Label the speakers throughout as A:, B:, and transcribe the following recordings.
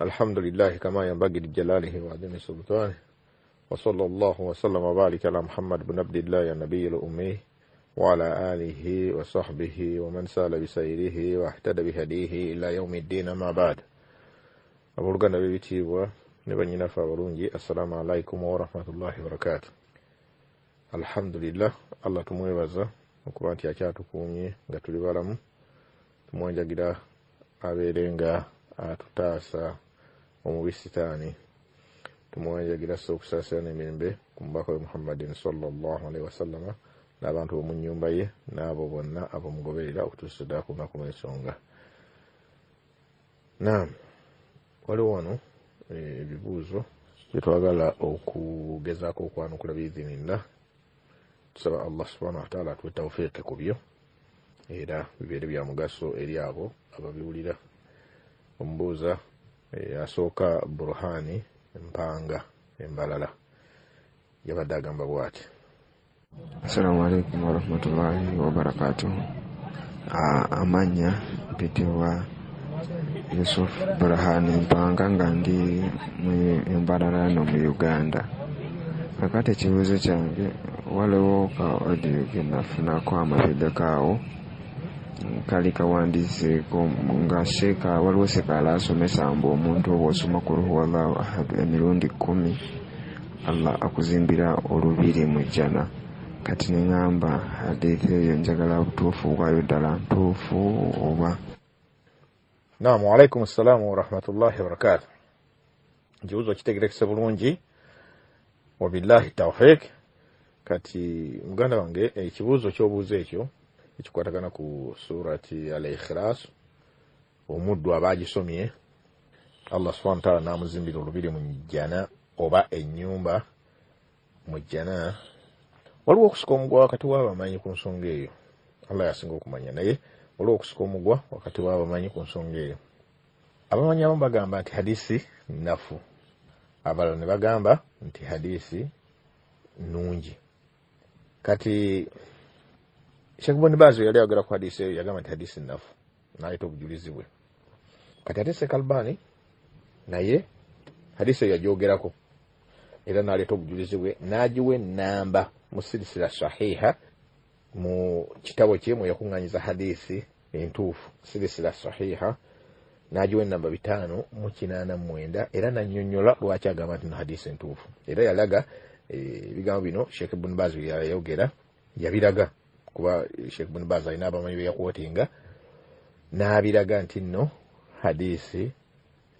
A: الحمد لله كما ينبغي لجلاله وعظيم سلطانه وصلى الله وسلم وبارك على محمد بن عبد الله النبي الأمي وعلى آله وصحبه ومن سال بسيره واهتدى بهديه إلى يوم الدين ما بعد أبورغا نبي بيتيبوا نبني نفا ورونجي السلام عليكم ورحمة الله وبركاته. الحمد لله الله tumwebaza okubanti akyatukuumye nga tuli balamu tumwanjagira abeerenga atutaasa omubisitaani tumwanjagira okusaasana emirembe ku mubaka we Muhammadin sallallahu alaihi wasallama n'abantu b'omu nnyumba ye n'abo bonna abamugoberera okutuusa ku lunaku lw'ensonga. Naam, waliwo wano ebibuuzo bye twagala okugezaako okwanukula biidhinillah. Tusaba Allah subhanahu wa ta'ala atuwe tawfiiqi ku byo era bibeere bya mugaso eri abo ababiwulira. Omubuuza asooka Burhani Mpanga Embalala yabadde agamba bw'ati.
B: Assalamu alaikum warahmatullahi wabarakatuh. Amanya mpitibwa Yusuf Burhani Mpanga nga ndi mu Embalala no mu Uganda. Kakati ekibuuzo kyange waliwo ka audio ke nafunako amabega kaawo kali kawandiseeko nga sheeka waliwo sekaala asomesa mbu omuntu oba osoma ku Ruhuwallahu Ahad emirundi 10 Allah akuzimbira olubiri mu jjana. Kati neŋŋamba hadithi eyo njagala butuufu bwayo ddala ntuufu oba.
A: Naam, wa alaikum assalamu wa rahmatullahi wa barakatuh. Ekibuuzo kitegerekese bulungi wabillahi tawfiq. Kati muganda wange ekibuuzo ky'obuuza ekyo ekikwatagana ku surati al-Ikhlas omuddu abaagisomye Allah subhanahu wa ta'ala n'amuzimbira olubiri mu jjana oba ennyumba mu jjana. Waliwo okusika omugwa wakati w'abamanyi ku nsonga eyo. Allah yasinga okumanya, naye waliwo okusika omugwa wakati w'abamanyi ku nsonga eyo. Abamanyi abamu bagamba nti hadisi nafu, abalala ne bagamba nti hadisi nungi. Kati Sheikh Ibn Baz yali ayogera ku hadisi eyo yagamba nti hadisi nafu n'aleeta obujulizi bwe. Kati ate Sheikh Albani naye hadisi eyo yagyogerako era n'aleeta obujulizi bwe n'agiwa ennamba mu sirisira sahiha mu kitabo kye mwe yakuŋŋaanyiza hadisi entuufu sirisira sahiha n'agiwa ennamba 589 era n'annyonnyola lwaki agamba nti no hadisi entuufu era yalaga ebigambo bino Sheikh Ibn Baz yayogera yabiraga kuba Sheikh Ibn Baz alina abamanyi be yakwotinga n'abiraga nti nno hadisi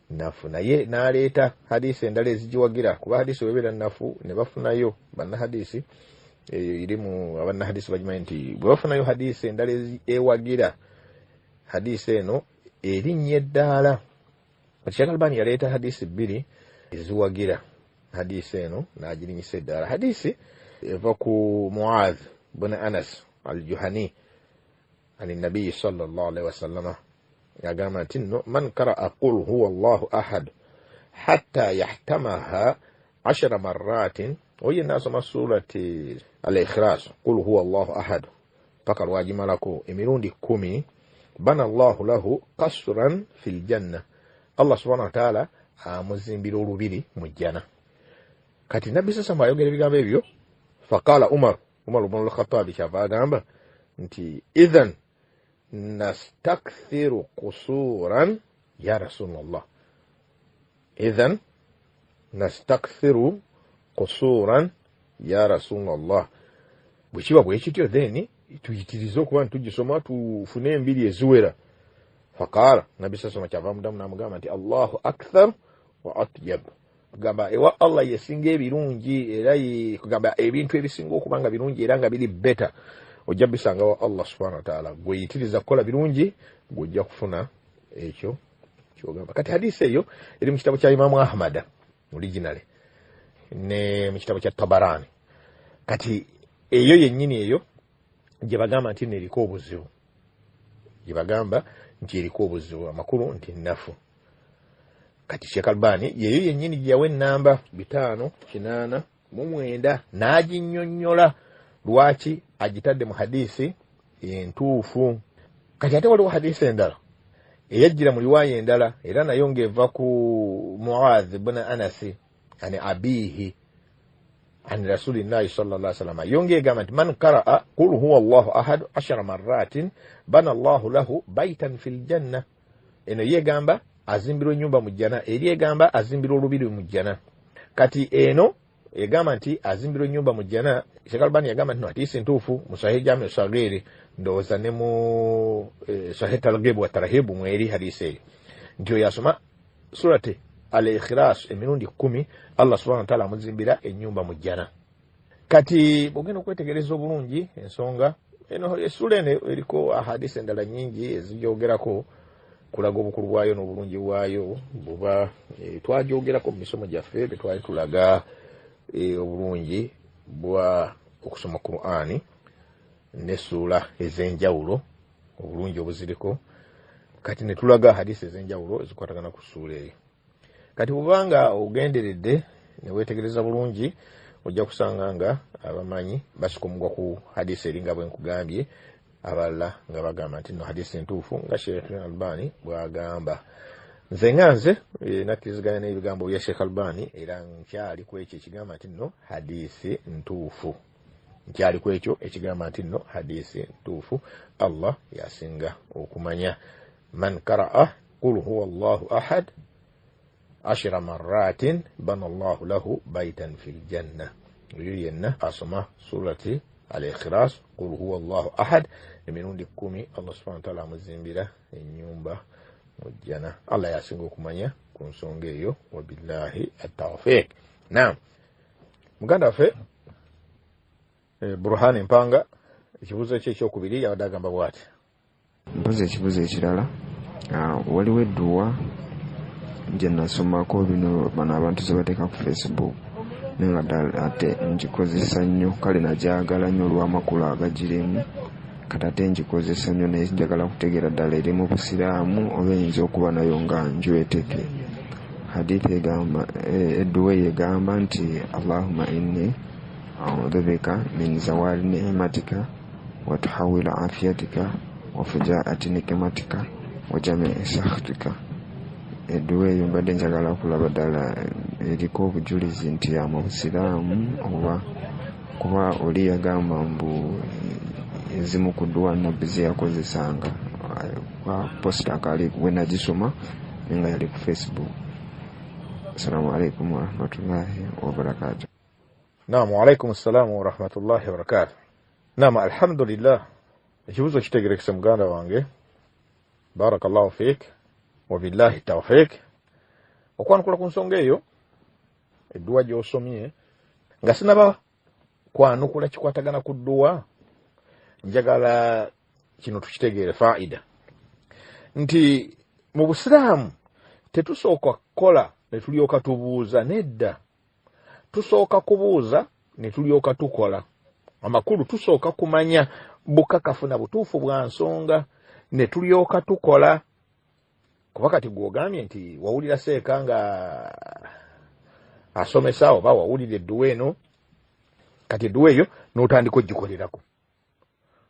A: nafu, naye n'aleeta hadisi endala ezigiwagira kuba hadisi webeera nafu ne bafunayo banna hadisi eyo irimu abanna hadisi bagimanyi nti bwe bafunayo hadisi endala ewagira hadisi eno erinnya eddaala. Sheikh Albani yaleeta hadisi 2 eziwagira hadisi eno n'agirinyisa eddaala. Hadisi eva ku Muadh bin Anas al-Juhani ani nabii sallallahu alaihi wasallama yagamba nti no man qara'a qul huwa Allahu ahad hatta yahtamaha 10 marratin oye nasoma surati al-Ikhlas qul huwa Allahu ahad paka lwagimalako emirundi 10 bana Allahu lahu qasran fil janna, Allah subhanahu wa ta'ala amuzimbira olubiri mu jjana. Kati nabbi sasa ayogera ebigambo ebyo faqala Umar ibn al-Khattab kyava agamba nti idhan nastakthiru qusuran ya Rasulullah, idhan nastakthiru qusuran ya Rasulullah. Bwekiba bwekityo then tuyitirize okuba nitugisoma tufune embiri eziwera. Faqala nabbi sasa kyava mudamu n'amugamba nti Allahu akthar wa atyab, kugamba ewa Allah yesinga ebirungi era kugamba ebintu ebisinga okubanga birungi era nga biri better ojja bisanga wa Allah subhanahu wa ta'ala. Gweyitiriza kukola birungi gwojja kufuna ekyo kyogamba. Kati hadisi eyo eri mu kitabo kya Imam Ahmad originally ne mu kitabo kya Tabarani. Kati eyo yennyini eyo gye bagamba nti neriko obuzibu, gye bagamba nti eriko obuzibu amakulu nti nafu. Kati Sheikh Albani yeyo yennyini gye yawa ennamba 589 n'aginnyonnyola lwaki agitadde mu hadisi entuufu. Kati ate waliwo hadisi endala eyajjira mu riwaya endala era nayo ng'eva ku Muadh ibn Anas ani abihi an rasulillahi sallallahu alaihi wasallam yonge gamba nti man qara'a qul huwa Allahu ahad 10 marratin bana Allahu lahu baitan fil janna. Eno yegamba azimbirwa ennyumba mu jjana, eri egamba azimbirwa olubiri mu jjana. Kati eno egamba nti azimbirwa ennyumba mu jjana, Sheikh Albani yagamba nti no hadiisi ntuufu mu Sahih Jami' Saghir, ndowooza ne mu Sahih Targhib wa Tarhib mweri hadiisi eyo nti oyo yasoma surati al-Ikhlas emirundi 10 Allah subhanahu wa ta'ala amuzimbira ennyumba mu jjana. Kati bogenda okwetegereza obulungi ensonga eno essula eno eriko ahadiisi endala nyingi ezijoogerako kulaga obukulu bwayo n'obulungi bwayo buba twajoogerako mu misomo gyaffe bwe twali tulaga obulungi bwa okusoma Qur'ani n'essula ez'enjawulo obulungi obuziriko. Kati ne tulaga hadiisi ez'enjawulo ezikwatagana ku ssuula eyo. Kati bubanga ogenderedde ne weetegereza bulungi ojja kusanga nga abamanyi basikomugwa ku hadiisi eringa bwe nkugambye, abalala nga bagamba nti no hadiisi entuufu nga Sheikh Albani bw'agamba. Nze nganze nakkiriziganya n'ebigambo bya Sheikh Albani era nkyali ku ekyo ekigamba nti no hadiisi ntuufu. Nkyali ku ekyo ekigamba nti no hadiisi ntuufu. Allah yasinga okumanya. Man qara'a qul huwa Allahu ahad 10 marratin bana Allahu lahu baitan fil janna. Oyo yenna asoma surati al-Ikhlas qul huwa Allahu ahad emirundi 10 Allah subhanahu wa ta'ala amuzimbira ennyumba mu jjana. Allah yasinga okumanya ku nsonga eyo. Wabillahi at-tawfiq. Naam, muganda waffe Burhan Mpanga ekibuuzo kye ekyokubiri yabadde agamba bw'ati.
B: Mpozi ekibuuzo ekirala waliwo edduwa nje nasomako bino bano abantu ze bateeka ku Facebook naye nga ate ngikozesa nnyo, kale najagala nnyo olw'amakulu agagirimu, kati ate ngikozesa nnyo naye njagala kutegeera ddala eri mu Busiraamu oba eyinza okuba nayo nga njweteke. Hadithi egamba edduwa egamba nti Allahumma inni a'udhu bika min zawali ni'matika wa tuhawil afiyatika wa fujaati nikmatika wa jami'i sakhatika. Edduwa eyo mbadde njagala kulaba ddala eriko obujulizi nti ya mu Busiraamu oba kuba oli yagamba mbu ezimu ku dduwa nabbi ze yakozesanga kwa posta akali we nagisoma nga yali ku Facebook. Assalamu alaikum wa rahmatullahi wa barakatuh.
A: Naam, wa alaikum assalam wa rahmatullahi wa barakatuh. Naam, alhamdulillah. Ekibuuzo kitegerekese muganda wange. Barakallahu fiik. Wabillahi tawfiq. Okwanukula ku nsonga eyo edduwa gy'osomye nga sinaba kwanukula kikwatagana ku dduwa, njagala kino tukitegeere faida nti mu Busiraamu tetusooka kukola ne tulyoka tubuuza, nedda. Tusooka kubuuza ne tulyoka tukola. Amakulu tusooka kumanya bukakafu na butuufu bwa nsonga ne tulyoka tukola. Kuba kati gw'ogambye nti wawulira Seeka nga asomesa oba wawulira edduwa eno, kati edduwa eyo n'otandika ogikolerako,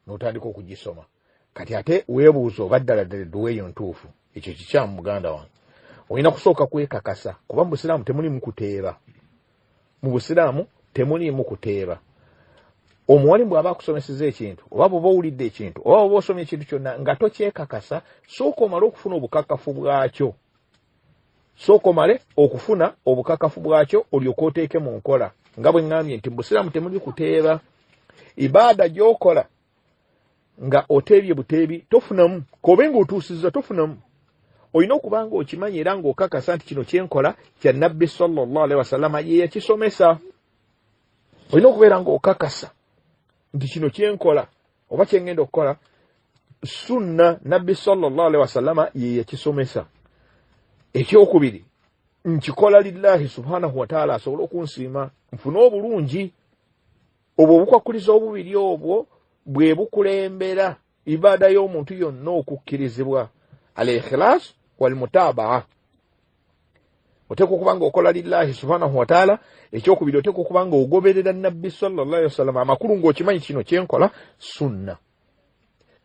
A: n'otandika okugisoma. Kati ate weebuuza oba ddala ddala edduwa eyo ntuufu. Ekyo kikyamu muganda wange. Olina kusooka kwekakasa kuba mu Busiraamu temuliimu kuteeba. Mu Busiraamu temuliimu kuteeba. Omuwalimu bw'aba akusomeseza ekintu oba bw'oba owulidde ekintu oba bw'oba osomye ekintu kyonna nga tokyekakasa, sooka omale okufuna obukakafu bwakyo. Sooka omale okufuna obukakafu bwakyo olyoke oteeke mu nkola. Nga bwe ŋŋambye nti mu Busiraamu temuli kuteeba. Ibaada gy'okola nga oteebye buteebi tofunamu, kobe ng'otuusizza tofunamu. Olina okuba nga okimanyi era ng'okakasa nti kino kyenkola kya Nabbi sallallahu alaihi wasallama ye yakisomesa. Olina okubeera ng'okakasa nti kino kyenkola oba kyengenda okukola sunna Nabbi sallallahu alaihi wasallama ye yakisomesa. Ekyokubiri, nkikola lillahi subhanahu wa ta'ala asobole okunsiima nfune obulungi. Obwo obukwakuliza obubiri obwo bwe bukulembera ibaada y'omuntu yonna okukkirizibwa. Al-Ikhlas wal mutabaa. Oteeka okuba nga okola lillahi subhanahu wa ta'ala. Ekyokubiri oteeka okuba nga ogoberera Nabbi sallallahu alaihi wasallam amakulu ng'okimanyi kino kyenkola sunna.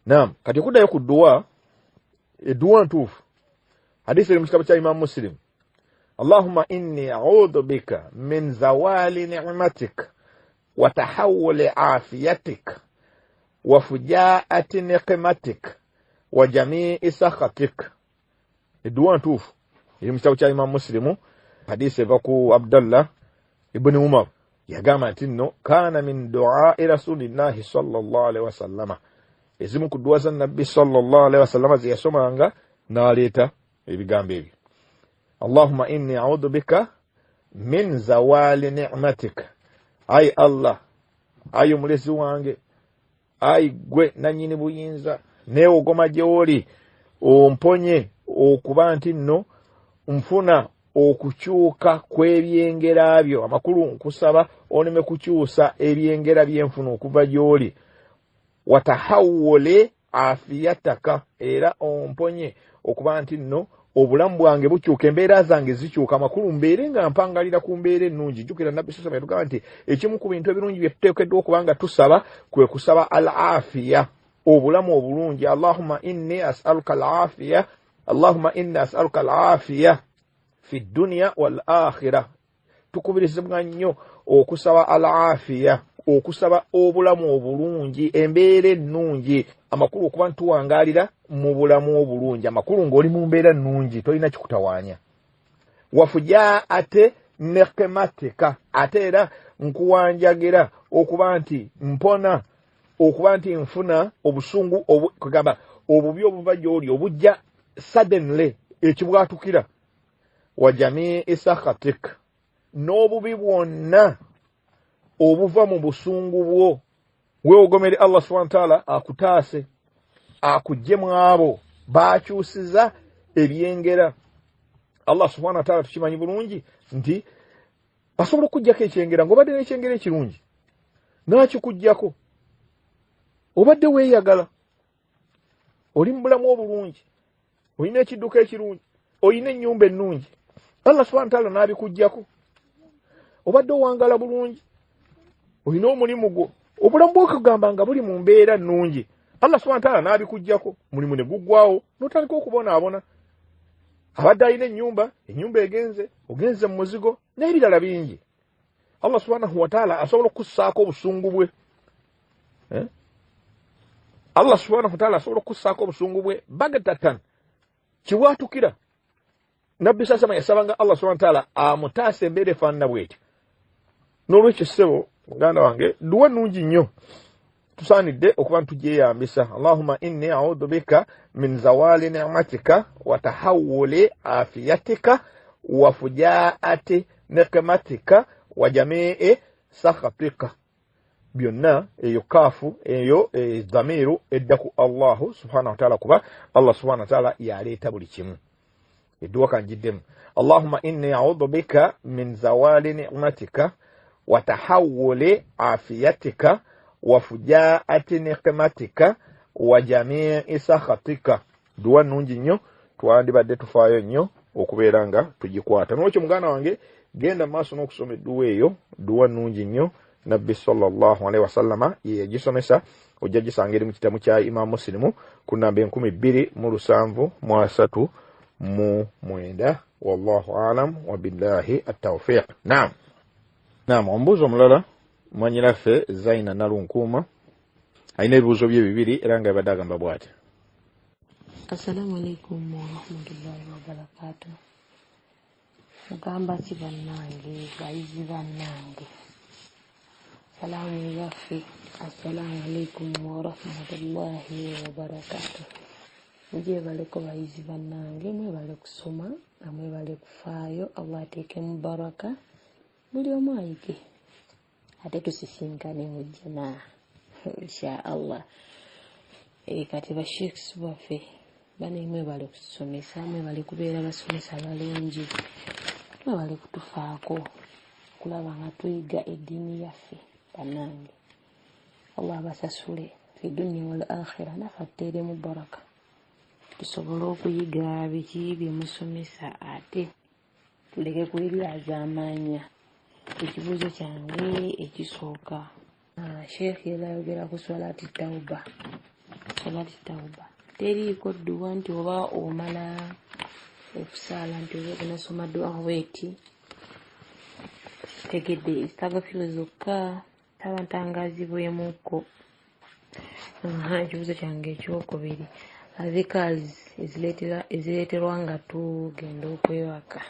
A: Naam, kati okuddayo ku dduwa, edduwa ntuufu Hadithi iri mu kitabo kya Imam Muslim. Allahumma inni a'udhu bika min zawali ni'matik wa tahawuli afiyatik wa fujaati niqmatik wa jami'i sakhatik. Edduwa ntuufu iri mu kitabo kya Imam Muslim. Hadithi eva ku Abdullah ibn Umar yagamba nti nno kana min du'a'i rasulillahi sallallahu alaihi wasallama, ezimu ku dduwa za nabbi sallallahu alaihi wasallama ze yasomanga n'aleeta ebigambo ebyo. Allahumma inni a'udhu bika min zawali ni'matik. Ay Allah, ay omulezi wange, ay gwe nanyini buyinza, neewogoma gy'oli omponye okuba nti nno nfuna okukyuka kw'ebyengera byo. Amakulu nkusaba oneme kukyusa ebyengera byenfuna okuva gy'oli. Watahawule afiyataka, era omponye okuba nti nno obulamu bwange bukyuka, embeera zange zikyuka, amakulu mbeere nga mpangalira ku mbeera ennungi. Jjukira nabbi sallallahu alaihi wasallam yatugamba nti ekimu ku bintu ebirungi bye tuteekeddwa okuba nga tusaba kwe kusaba al afiya, obulamu obulungi. Allahumma inni as'aluka al afiya, Allahumma inni as'aluka al afiya fi dunya wal akhirah. Tukubirizibwa nnyo okusaba al afiya, okusaba obulamu obulungi, embeera ennungi. Amakulu okuba ntuwangalira mu bulamu obulungi, amakulu ng'oli mu mbeera nnungi, tolina kikutawaanya. Wafujaate niqmatika, ate era nkuwanjagira okuba nti mpona, okuba nti nfuna obusungu kugamba obubi obuva gy'oli obujja suddenly, ekibwatukira. Wa jami'i sakhatik, n'obubi bwonna obuva mu busungu bwo. Weewogomere Allah subhanahu wa ta'ala akutaase, akujje mu abo baakyusiza ebyengera. Allah subhanahu wa ta'ala tukimanyi bulungi nti asobola okujjako ekyengera ng'obadde n'ekyengera ekirungi n'akikujjako. Obadde weeyagala, oli mu bulamu obulungi, olina ekidduka ekirungi, olina ennyumba ennungi, Allah subhanahu wa ta'ala n'abikujjako. Obadde owangala bulungi, olina omulimu gwo, obulamu bw'okugamba nga buli mu mbeera nnungi, Allah subhanahu wa ta'ala n'abikujjako, mulimu ne guggwawo n'otandika okubonaabona. Abadde alina ennyumba egenze, ogenze mu muzigo n'ebirala bingi, Allah subhanahu wa ta'ala asobola okussaako obusungu bwe. Allah subhanahu wa ta'ala asobola okussaako obusungu bwe bagatatan, kibwatukira. Nabbi sasama yasabanga Allah subhanahu wa ta'ala amutaase embeera efaanana bw'etyo. N'olwekyo ssebo muganda wange, duwa nnungi nnyo tusaanidde okuba ntujeyambisa. Allahumma inni a'udhu bika min zawali ni'matika wa tahawuli afiyatika wa fujaati niqmatika wa jami'i sakhatika. Byonna eyo kaafu eyo dhamiru edda ku Allahu subhanahu wa ta'ala, kuba Allah subhanahu wa ta'ala yaleeta buli kimu. Edduwa kanjiddemu. Allahumma inni a'udhu bika min zawali ni'matika wa tahawuli afiyatika wa fujaati niqmatika wa jami'i sakhatika. Duwa nnungi nnyo, twandibadde tufaayo nnyo okubeera nga tugikwata. N'olwekyo muganda wange, genda maaso n'okusoma edduwa eyo, duwa nnungi nnyo. Nabbi sallallahu alaihi wasallama ye yagisomesa, ojja gisanga eri mu kitabu kya Imam Muslim ku namba 2739. Wallahu alam wa billahi at-tawfiq. Naam, omubuuzo omulala mwanyiraffe Zaina Nalunkuuma alina ebibuuzo bye bibiri era nga yabadde agamba bw'ati.
C: Assalamu alaikum wa rahmatullahi wa barakatuh. Mugamba ki bannange, bayizi bannange, salamu yaffe, assalamu alaikum wa rahmatullahi wa barakatuh. Mujebale ko bayizi bannange, mwebale kusoma na mwebale kufaayo, Allah ateekemu baraka buli omu ayige, ate tusisinkane mu jjana insha Allah. Kati basheikhs baffe bane mwebale kusomesa, mwebale kubeera basomesa balungi, mwebale kutufaako kulaba nga tuyiga eddiini yaffe bannange. Allah abasasule fi dunya wal akhirah, nafe atteeremu baraka, tusobole okuyiga biki bye musomesa ate tuleke kwelyazaamaanya. Ekibuuzo kyange ekisooka, Sheikh yayogera ku salati tauba. Salati tauba teriiko dduwa nti oba omala okusaala nti oba nasoma dua weti tegedde istighfar zokka taba ntangazibwemuko. Ekibuuzo kyange ekyokubiri, azikals ezireeterwa nga tugenda okwewaka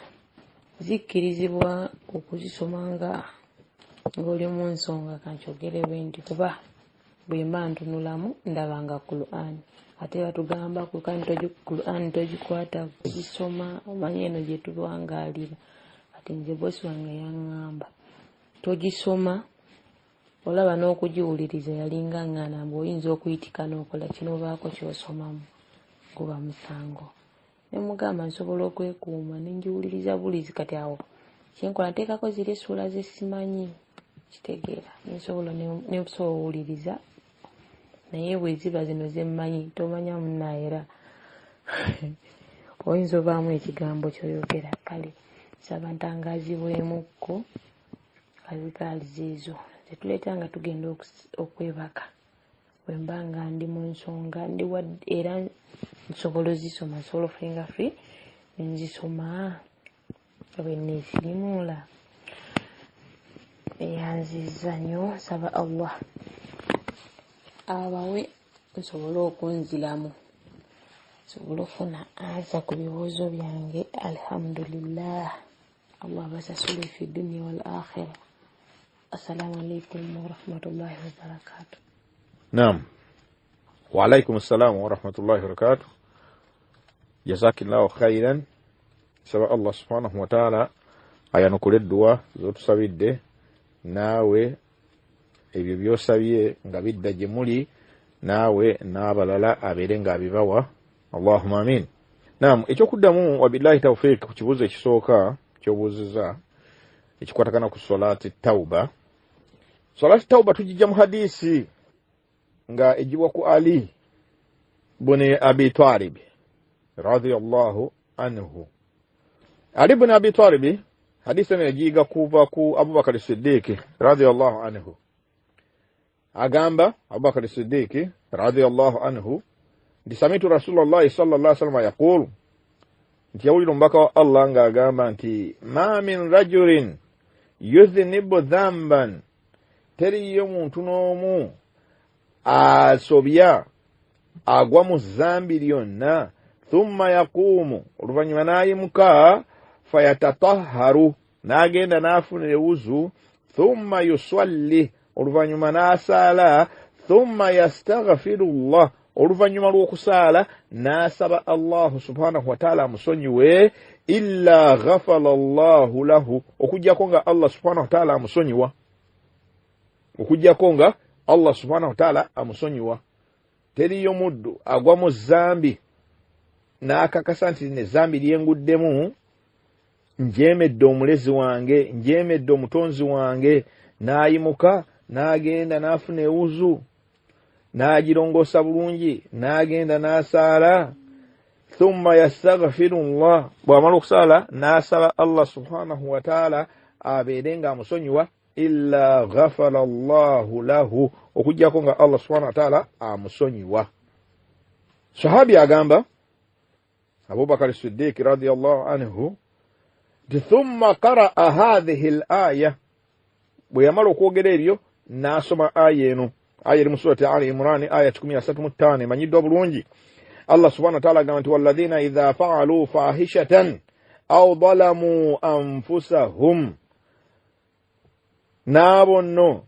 C: zikkirizibwa okuzisoma ng'oli mu nsonga? Kankyogere bwe nti kuba bwe mba ntunulamu ndaba nga Qur'an ate batugamba Qur'an togikwata kuzisoma, omanyi eno gye tulwangaalira. Kati nze bosi wange yaŋŋamba togisoma, olaba n'okugiwuliriza yalinga ng'anamba oyinza okuyitika n'okola kino obaako ky'osomamu guba musango. Ne mugamba nsobola okwekuuma ne ngiwuliriza bulizi, kati awo kyenkola nteekako ziri essuula ze simanyi kitegeera nsobola ne okuwuliriza, naye bwe ziba zino ze mmanyi tomanya munnaayera oyinza obaamu ekigambo ky'oyogera. Kale saba ntangazibwemukko azikaliza ezo zetuleeta nga tugenda okwebaka. Bwe mba nga ndi mu nsonga era nsobola ozisoma, nsobola ofulinga free nenzisoma bwe neesirimuula. Eyanziza nnyo, saba Allah abawe nsobole okunziramu, nsobole ofuna ansa ku bibuuzo byange. Alhamdulillah, Allah basasule fi dunya wal akhirah. Assalamu alaikum warahmatullahi wabarakatuh.
A: Naam, wa alaikum assalam warahmatullahi wabarakatuh. Jazakillahu khairan. Saba Allah subhanahu wa ta'ala ayanukule dua zotusabidde, naawe ebyo byosabye nga bidda gye muli, naawe n'abalala abeere ng'abibawa. Allahumma amin. Naam, ekyokuddamu wabillahi tawfiq ku kibuuzo ekisooka ky'obuuziza ekikwatagana ku salaati tawba. Salaati tawba tugijja mu hadisi nga ejibwa ku Ali buni Abi Talib radiyallahu anhu. Ali buni Abi Talib hadisi eno yagiyiga kuva ku Abubakar Siddiq radiyallahu anhu. Agamba Abubakar Siddiq radiyallahu anhu nti samitu Rasulullah sallallahu alaihi wasallam yaqulu, nti yawulira omubaka wa Allah ng'agamba nti ma min rajulin yudhnibu dhanban, teriyo muntu n'omu asobya agwa mu zambi lyonna, thumma yaqumu, oluvannyuma n'ayimuka, fayatatahharu, n'agenda n'afunira ewuzu, thumma yusalli, oluvannyuma n'asaala, thumma yastaghfirullah, oluvannyuma lw'okusaala n'asaba Allahu subhanahu wa ta'ala amusonyiwe, illa ghafala Allahu lahu, okujjako nga Allah subhanahu wa ta'ala amusonyiwa, okujjako nga Allah subhanahu wa ta'ala amusonyiwa. Teriyo muddu agwa mu zambi n'akakasa nti ne zambi lyenguddemu, njemedde omulezi wange, njemedde omutonzi wange, n'ayimuka n'agenda n'afuna ewuzu, n'agirongoosa bulungi, n'agenda n'asaala, thumma yastaghfirullah, bw'amala okusaala n'asaba Allah subhanahu wa ta'ala abeere nga amusonyiwa, illa ghafala Allahu lahu, okujjako nga Allah subhanahu wa ta'ala amusonyiwa. Sahabi agamba Abubakar Siddiq radiyallahu anhu, thumma qara'a hadhihi al-aya, bwe yamala okwogera ebyo n'asoma aya eno, aya eri mu surati Ali Imran aya 135 emanyiddwa bulungi. Allah subhanahu wa ta'ala agamba nti walladhina idha fa'alu fahishatan aw zalamu anfusahum, n'abo nno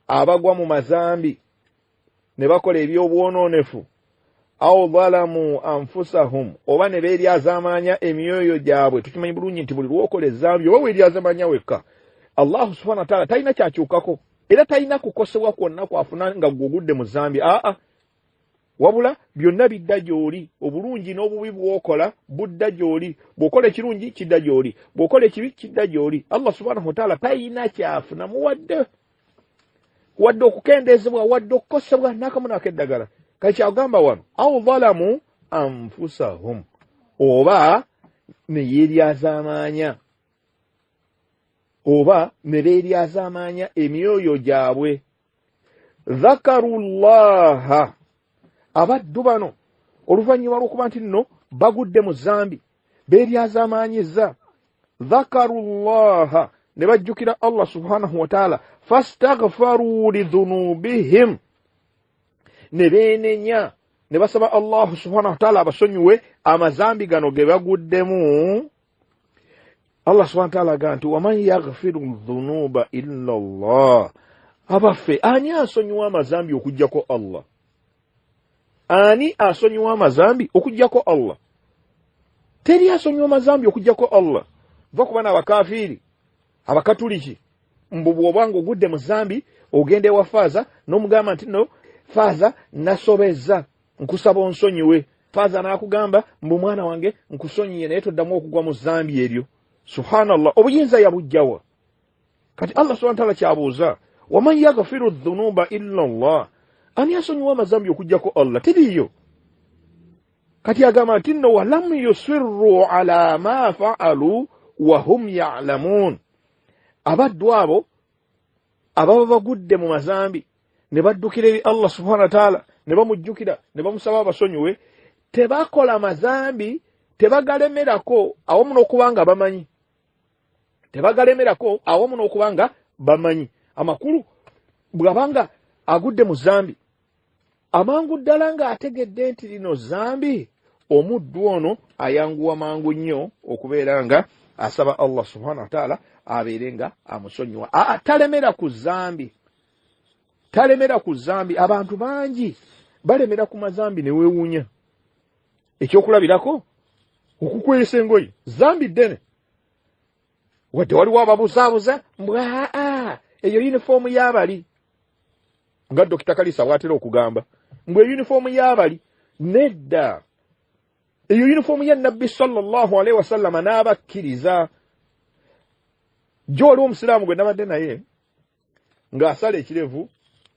A: abagwa mu mazambi ne bakola ebyobwononefu, aw zalamu anfusahum, oba ne beeryazaamaanya emyoyo gyabwe. Tukimanyi bulungi nti buli lwokola ezambi oba weeryazaamaanya wekka, Allah subhanahu wa ta'ala talina kyakyukako, era talina kukosebwa kwonna kwafuna nga gwogudde mu zambi. Wabula byonna bidda gy'oli, obulungi n'obubi bw'okola budda gy'oli. Bw'okola ekirungi kidda gy'oli, bw'okola ekibi kidda gy'oli. Allah subhanahu wa ta'ala talina kyafuna muwadde okukendeezebwa, wadde okukosebwa n'akamu n'akeddagala. Kale kyagamba wano, aw zalamu anfusahum, oba ne yeeryazaamaanya, oba ne beeryazaamaanya emyoyo gyabwe. Dhakarullaha, abaddu bano oluvannyuma lw'okuba nti nno bagudde mu zambi, beeryazaamaanyiza dhakarullaha ne bajjukira Allah subhanahu wa ta'ala fastaghfaru lidhunubihim ne beenenya ne basaba Allah subhanahu wa ta'ala abasonyiwe amazambi gano ge baguddemu. Allah subhanahu wa ta'ala agaa nti waman yaghfiru dhunuba illa Allah, abaffe ani asonyiwa amazambi okujjako Allah? Ani asonyiwa amazambi okujjako Allah? Teri asonyiwa amazambi okujjako Allah. Va kuba n'abakafiiri abakatuliki mbu bw'obanga ogudde mu zambi ogende wa faaza n'omugamba nti no faaza nasobezza nkusaba onsonyiwe. Faaza n'akugamba mbu mwana wange nkusonyiye naye toddamu okugwa mu zambi eryo. Subhanallah, obuyinza yabujjawa. Kati Allah subhanahu wa ta'ala kyabuuza waman yaghfiru dhunuba illa Allah, ani asonyiwa amazambi okujjako Allah? Teriyo. Kati agamba nti no walam yusirru ala ma fa'alu wa hum ya'lamun, abaddu abo ababa bagudde mu mazambi ne baddukira eri Allah subhanahu wa ta'ala ne bamujjukira ne bamusaba abasonyiwe, tebakola mazambi, tebagalemerako awamu n'okubanga bamanyi. Tebagalemerako awamu n'okubanga bamanyi. Amakulu bw'abanga agudde mu zambi, amangu ddala nga ategedde nti lino zambi, omuddu ono ayanguwa mangu nnyo okubeera nga asaba Allah subhanahu wa ta'ala abeere nga amusonyiwa. Talemera ku zambi, talemera ku zambi. Abantu bangi balemera ku mazambi ne weewuunya. Ekyokulabirako okukwesa engoye, zambi ddene. Wadde waliwo ababuzaabuza mbwa eyo yunifoomu y'abali, nga Dr. Kalisa bw'atera okugamba mbwe yunifoomu y'abali. Nedda, eyo yunifoomu ya Nabbi sallallahu alaihi wasallam n'abakkiriza. Jo waliwo omusiraamu gwe nabadde naye ng'asala ekirevu,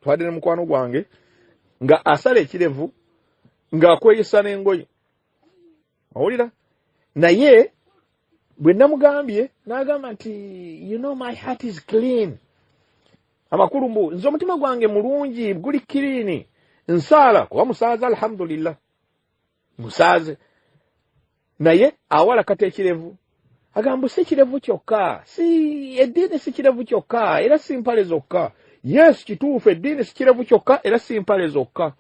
A: twadde ne mukwano gwange nga asala ekirevu ng'akweyisa n'engoye, owulira, naye bwe namugambye n'agamba nti you know my heart is clean. Amakulu mbu nze omutima gwange mulungi guli clean, nsaala kuba musaaza alhamdulillah, musaaze. Naye awala kata ekirevu agamba si kirevu kyokka, si eddiini si kirevu kyokka era si mpale zokka. Yes, kituufu, eddiini si kirevu kyokka era si mpale zokka,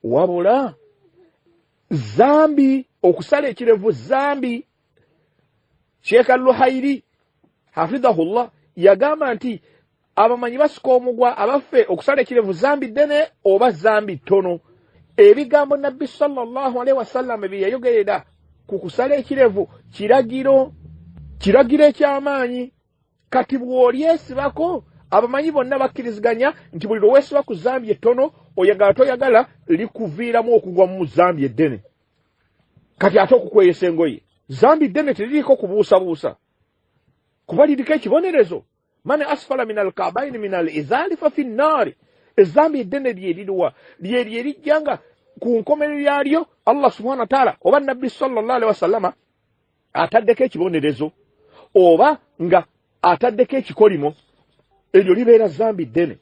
A: wabula zambi, okusala ekirevu zambi. Sheikh al-Luhairi hafidhahullah yagamba nti abamanyi basika omugwa abaffe okusala ekirevu zambi ddene oba zambi ttono. Ebigambo Nabbi sallallahu alaihi wasallam bye yayogerera ku kusala ekirevu kiragiro eky'amaanyi. Kati bw'olyesibako abamanyi bonna bakkiriziganya nti buli lweweesiba ku zambi ettono oyagala toyagala likuviiramu okugwa mu zambi eddene. Kati ate okukweyesa engoye, zambi ddene teririiko kubuusabuusa kuba liriko ekibonerezo. Man asfala min alkabaini min alizali fa fi nnaari. Ezambi eddene lyeriruwa lyerijjanga ku nkomerero yalyo Allah subhanahu wa ta'ala oba Nabbi sallallahu alaihi wasallama ataddeko ekibonerezo oba nga ataddeko ekikolimo, eryo libeera zambi ddene.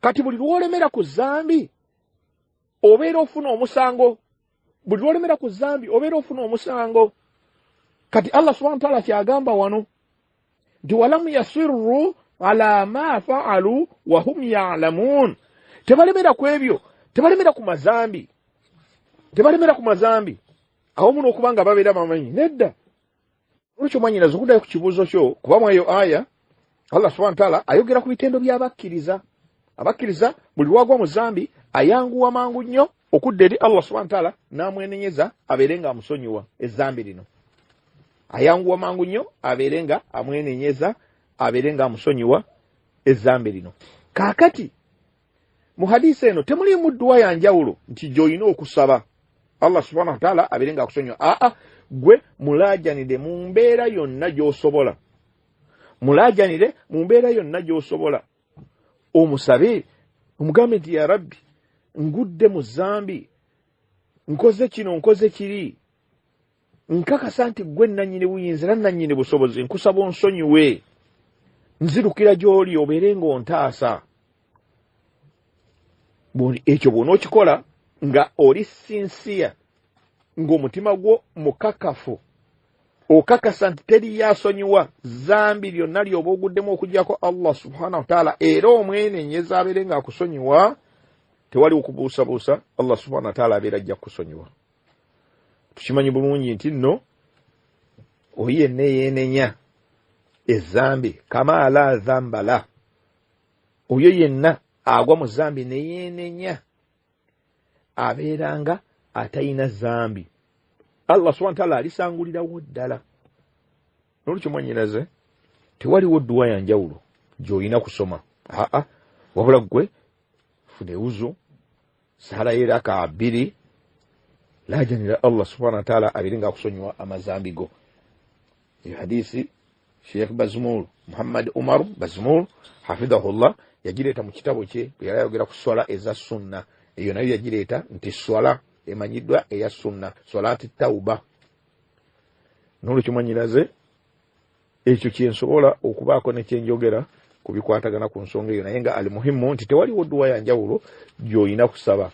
A: Kati buli lwolemera ku zambi obeera ofuna omusango, buli lwolemera ku zambi obeera ofuna omusango. Kati Allah subhanahu wa ta'ala kyagamba wano nti walamu yasirru ala ma fa'alu wa hum ya'lamun. Tebalemera ku ebyo, tebalemera ku mazambi, tebalemera ku mazambi awamu n'okubanga babeera bamanyi. Nedda, olwekyo mwanyinaze okuddayo ku kibuuzo kyo, kuba mweyo aya Allah subhanahu wa ta'ala ayogera ku bitendo by'abakkiriza. Abakkiriza buli lwagwa mu zambi ayanguwa mangu nnyo okudda eri Allah subhanahu wa ta'ala n'amwenenyeza abeere nga amusonyiwa ezambi lino. Ayanguwa mangu nnyo abeere nga amwenenyeza abeere nga amusonyiwa ezambi lino. Kaakati mu hadisi eno temulimu dduwa ya njawulo nti gy'olina okusaba Allah subhanahu wa ta'ala abeere nga akusonyiwa. Gwe mulaajanire mu mbeera yonna gy'osobola, mulaajanire mu mbeera yonna gy'osobola. Omusabe omugambe nti ya Rabbi, ngudde mu zambi, nkoze kino nkoze kiri, nkakasa nti gwe nannyini buyinza era nannyini busobozi, nkusaba onsonyiwe, nzirukira gy'oli obeere ng'ontaasa. Ekyo bw'onookikola nga oli sinsiya, ng'omutima gwo mukakafu okakasa nti teri yasonyiwa zambi lyonna lyoba oguddemu okugyako Allah subhanahu wa ta'ala, era omwenenyeza abeere nga akusonyiwa, tewali okubuusabuusa, Allah subhanahu wa ta'ala abeera ajja kusonyiwa. Tukimanyi bulungi nti nno oyo yenna yeenenya ezambi kama la zambala, oyo yenna agwa mu zambi ne yeenenya abeeranga atayina zambi, Allah subhanahu wa ta'ala alisangulirawo ddala. Nolukimanyiraze tewaliwo dduwa ya njawulo gy'olina kusoma, wabula gwe fune uzu sala yeraka 2 lajanira Allah subhanahu wa ta'ala abeere nga akusonyiwa amazambi go. Iyo hadisi Sheikh Bazmul Muhammad Umar Bazmul hafidhahullah yagireeta mu kitabo kye bwe yayogera ku swala eza sunna. Eyo nayo yagireeta nti swala emanyiddwa eya sunna, swalati tauba. Nolukimanyiraze ekyo kyensobola okubaako ne kyenjogera ku bikwatagana ku nsonga eyo, naye nga alimuhimu nti tewaliwo dduwa ya njawulo gy'olina kusaba.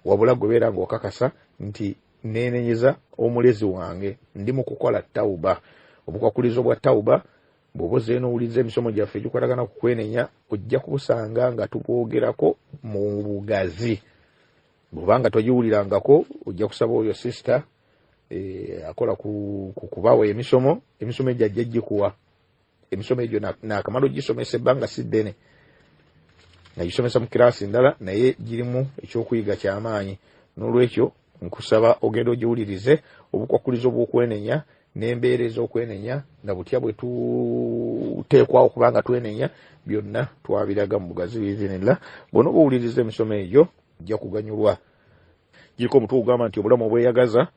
A: Wabula gwebeera ng'okakasa nti neenenyeza omulezi wange, ndi mu kukola tauba. Obukwakulizo bwa tauba bw'oba ozeenowuliza emisomo gyaffe egikwatagana ku kwenenya, ojja kubusanga nga tubwogerako mu bugazi. Bw'obanga togiwulirangako ojja kusaba oyo sister akola ku kubawa emisomo egyo ajja gikuwa. Emisomo egyo naakamala ogisomesa ebbanga si ddene, nagisomesa mu kirasi ndala naye girimu ekyokuyiga ky'amaanyi. N'olwekyo nkusaba ogenda ogiwulirize obukwakulizo bw'okwenenya n'embeera ez'okwenenya na butya bwe tuteekwawo kubanga twenenya, byonna twabiraga mu bugazi biizinillah. Bw'ono bw'owuliriza emisomo egyo ojja kuganyulwa. Giriko omutwe ogamba nti obulamu obweyagaza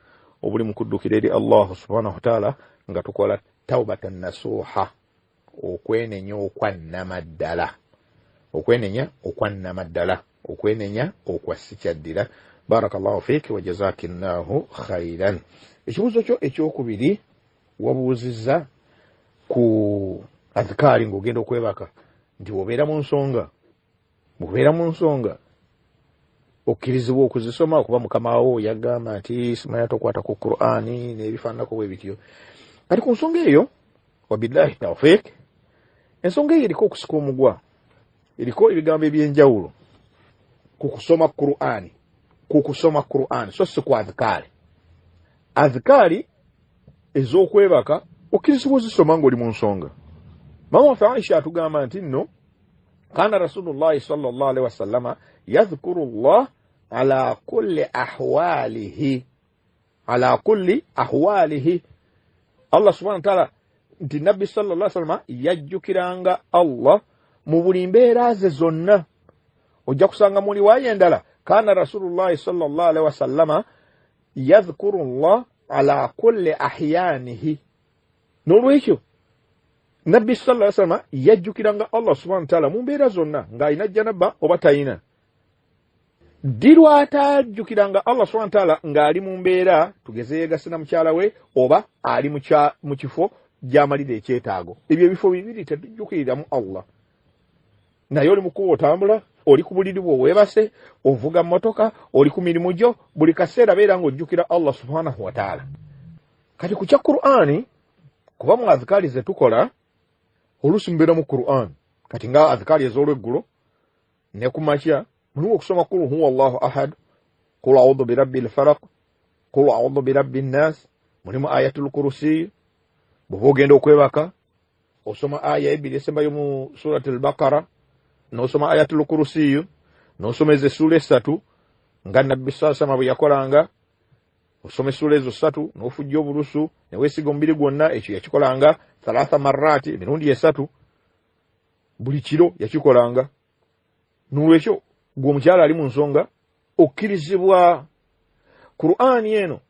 A: obuli mu kuddukira eri Allah subhanahu wa ta'ala nga tukola taubatan nasuha, okwenenya okwannamaddala, okwenenya okwannamaddala, okwenenya okwassikyaddira. Barakallahu fiik wa jazakillahu khairan. Ekibuuzo kyo ekyokubiri wabuuzizza ku adhikaari ng'ogenda okwebaka nti wobeera mu nsonga okkirizibwa okuzisoma okuba mukama wo yagamba nti simanya tokwata ku Qur'ani n'ebifaananako bwe bityo. Kati ku nsonga eyo wabillahi tawfiik, ensonga eyo eriko okusika omugwa, eriko ebigambo eby'enjawulo ku kusoma Qur'ani so si ku adhikaari. Adhikaari ez'okwebaka okkirizibwa ozisoma ng'oli mu nsonga. Mama waffe Aisha atugamba nti nno kana Rasulullahi sallallahu alaihi wasallama yadhkuru Allah ala kulli ahwalihi. Allah subhanahu wa ta'ala nti Nabbi sallallahu alaihi wasallama yajjukiranga Allah mu buli mbeera ze zonna. Ojja kusanga muli waayo endala kana Rasulullahi sallallahu alaihi wasallama yadhkuru Allah ala kulli ahyanihi. N'olwekyo Nabbi sallallahu alaihi wasallama yajjukiranga Allah subhanahu wa ta'ala mu mbeera zonna, ng'alina janaba oba tayina. Ddi lw'atajjukiranga Allah subhanahu wa ta'ala ng'ali mu mbeera tugeze yeegase na mukyala we oba ali mu kifo gy'amalira ekyetaago? Ebyo ebifo bibiri tetujjukiriramu Allah. Naye oli mu kuba otambula, oli ku buliri bwo weebase, ovuga mmotoka, oli ku mirimu gyo, buli kaseera beera ng'ojjukira Allah subhanahu wa ta'ala. Kati ku kya Qur'ani, kuba mu adhikaari ze tukola oluusi mbeera mu Qur'an. Kati nga adhikaari ez'olweggulo ne ku makya mulimu okusoma kul huwa Allahu ahad, kul a'udhu birabbil falaq, kul a'udhu birabbin nas, mulimu ayatul kursi. Bw'oba ogenda okwebaka osoma aya 2 esembayo mu suratul Baqara, n'osoma ayatul kursi, n'osoma ezo essula 3 nga Nabbi sallallahu alaihi wasallam bwe yakolanga. Osoma essula ezo 3 n'ofujja obulusu ne weesiga omubiri gwonna. Ekyo yakikolanga 3 marrati, emirundi 3 buli kiro yakikolanga. N'olwekyo gwe omukyala ali mu nsonga okkirizibwa. Qur'ani eno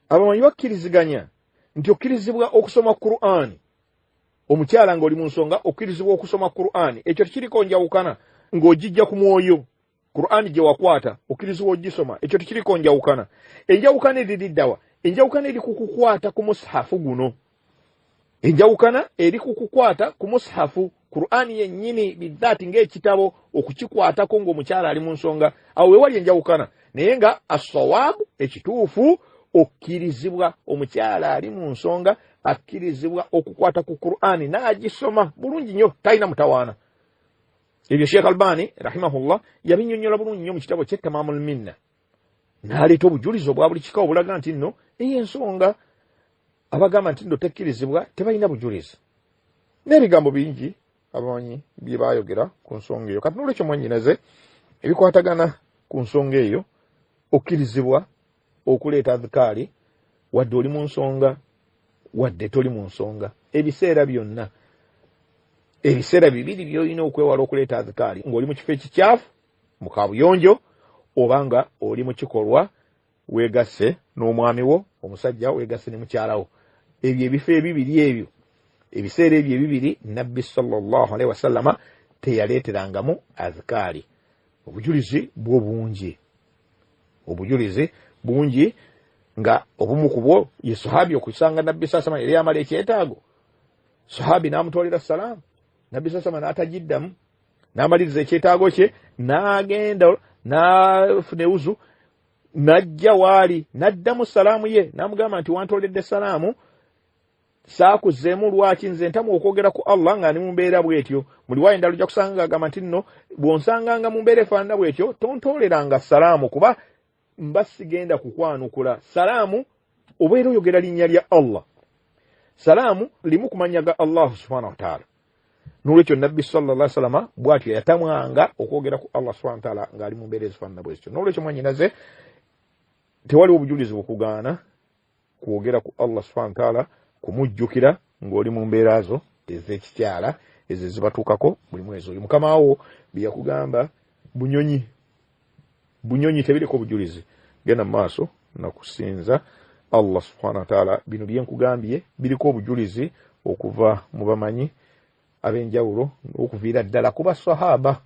A: abamanyi bakkiriziganya nti okkirizibwa okusoma Qur'ani. Omukyala ng'oli mu nsonga okkirizibwa okusoma Qur'ani. Ekyo tekiriko njawukana ng'ogijja ku mwoyo. Qur'ani gye wakwata okkirizibwa ogisoma, ekyo tekiriko njawukana. Enjawukana eri ddawa? Enjawukana eri ku kukwata ku mushafu guno. Enjawukana eri ku kukwata ku mushafu. Qur'ani yennyini bidhaati ng'ekitabo okukikwatako ng'omukyala ali mu nsonga. Awo we wali enjawukana. Naye nga as-sawabu ekituufu okkirizibwa omukyala ali mu nsonga akkirizibwa okukwata ku Qur'ani n'agisoma bulungi nnyo talina mutawaana. Ebyo Sheikh Albani rahimahullah yabinnyonnyola bulungi nnyo mu kitabo kye Tamamul Minna n'aleeta obujulizi obwa buli kika obulaga nti nno eyo ensonga abagamba nti nno tekkirizibwa tebalina bujulizi n'ebigambo bingi abamanyi bye baayogera ku nsonga eyo. Kati n'olwekyo mwannyinaze ebikwatagana ku nsonga eyo okkirizibwa okuleeta adhikaari wadde oli mu nsonga wadde toli mu nsonga. Ebiseera byonna ebiseera bibiri by'olina okwewala okuleeta adhikaari ng'oli mu kifo ekikyafu mu kabuyonjo oba nga oli mu kikolwa weegasse n'omwami wo omusajja weegasse ne mukyalawo. Ebyo ebifo ebibiri ebyo ebiseera ebyo ebibiri nabbi sallallahu alaihi wasallama teyaleeterangamu adhikaari. Obujulizi bwo bungi, obujulizi bungi nga obumu ku bwo ye sahabi okusanga nabbi sasama yali amala ekyetaago sahabi n'amutwalira salaamu nabbi sasama n'atagiddamu n'amaliriza ekyetaago kye n'agenda n'afuna ewuzu n'ajja waali n'addamu salaamu ye n'amugamba nti wantooledde salaamu saakuzzeemu lwaki nze ntamu okwogera ku Allah nga ni mu mbeera bw'etyo. Buli waayenda lujja kusanga agamba nti nno bw'onsanganga mu mbeera efaanana bw'etyo tontooleranga salaamu kuba mba sigenda kukwanukula. Salaamu obeera oyogera linnya lya Allah, salaamu limu kumanya ga Allah subhanahu wa ta'ala. N'olwekyo nabbi sallallahu alaihi wasallam bw'atyo yatamwanga okwogera ku Allah subhanahu wa ta'ala ng'ali mu mbeera ezifaanana bw'etyo. N'olwekyo mwannyinaze tewali obujulizi bukugaana kwogera ku Allah subhanahu wa ta'ala kumujjukira ng'oli mu mbeera zo ez'ekikyala ezo zibatuukako buli mwezi. Oyo mukama wo bye yakugamba bunyonyi tebiriko bujulizi. Genda mu maaso nakusinza Allah subhanahu wa ta'ala. Bino bye nkugambye biriko obujulizi okuva mu bamanyi ab'enjawulo okuviira ddala ku basahaba.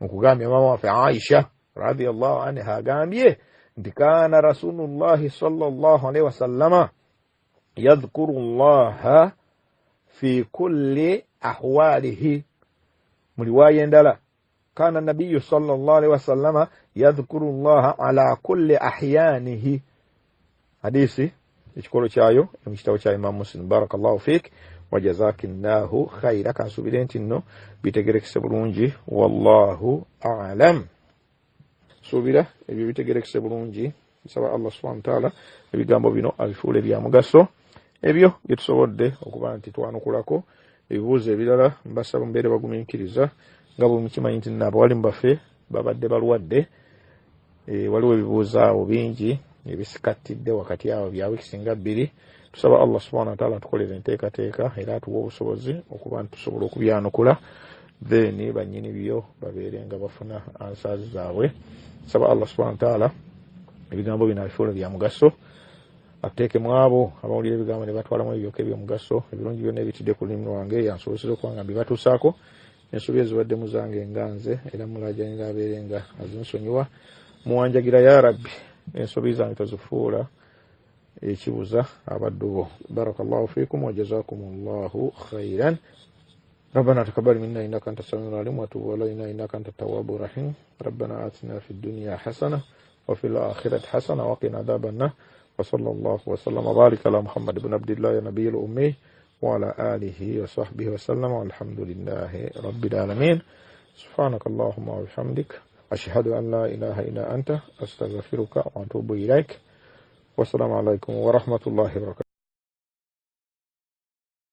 A: Nkugambye mama waffe Aisha radhiyallahu anha agambye nti kaana rasulullahi sallallahu alaihi wasallama yadhkuru Allaha fi kulli ahwalihi. Mu riwaaya endala kana nabiyyu sallallahu alaihi wasallama yadhkuru Allaha ala kulli ahyanihi. Hadisi ekikolo kyayo mu kitabo kya Imam Muslim. Barakallahu fik wa jazakillahu khaira. Kansubire nti nno bitegerekese bulungi wallahu a'lam. Subira ebyo bitegerekese bulungi. Nsaba Allah subhanahu wa ta'ala ebigambo bino abifuule bya mugaso ebyo bye tusobodde okuba nti twanukulako. Ebibuuzo ebirala mbasaba mbeere bagumiikiriza nga bwe mukimanyi nti n'abawalimu baffe babadde balwadde. Waliwo ebibuuzo awo bingi ebisikatidde wakati awo bya wiiki singa bbiri. Tusaba Allah subhanahu wa ta'ala atukolere enteekateeka era atuwe obusobozi okuba nti tusobola okubyanukula then bannyini byo babeere nga bafuna ansaazi zaabwe. Tusaba Allah subhanahu wa ta'ala ebigambo bino abifuule bya mugaso ateeke mu abo abawulira ebigambo ne batwalamu ebyoka ebyomugaso. Ebirungi byonna ebitidde ku lulimi lwange yansobozesa okuba nga mbibatuusaako. Ensobi ezibadde mu zange nga nze era mulaajanira abeere nga azinsonyiwa. Muwanjagira ya rabbi ensobi zange tozifuula ekibuza abaddu bo. Barakallahu fikum wa jazakumullahu khairan. ربنا تقبل منا إنك أنت السميع العليم وتب علينا إنك أنت التواب الرحيم. ربنا آتنا في الدنيا حسنة وفي الآخرة حسنة وقنا عذاب النار. وصلى الله وسلم وبارك على محمد بن عبد الله النبي الأمي وعلى آله وصحبه وسلم والحمد لله رب العالمين. سبحانك اللهم وبحمدك أشهد أن لا إله إلا أنت أستغفرك وأتوب إليك. والسلام عليكم ورحمة الله وبركاته.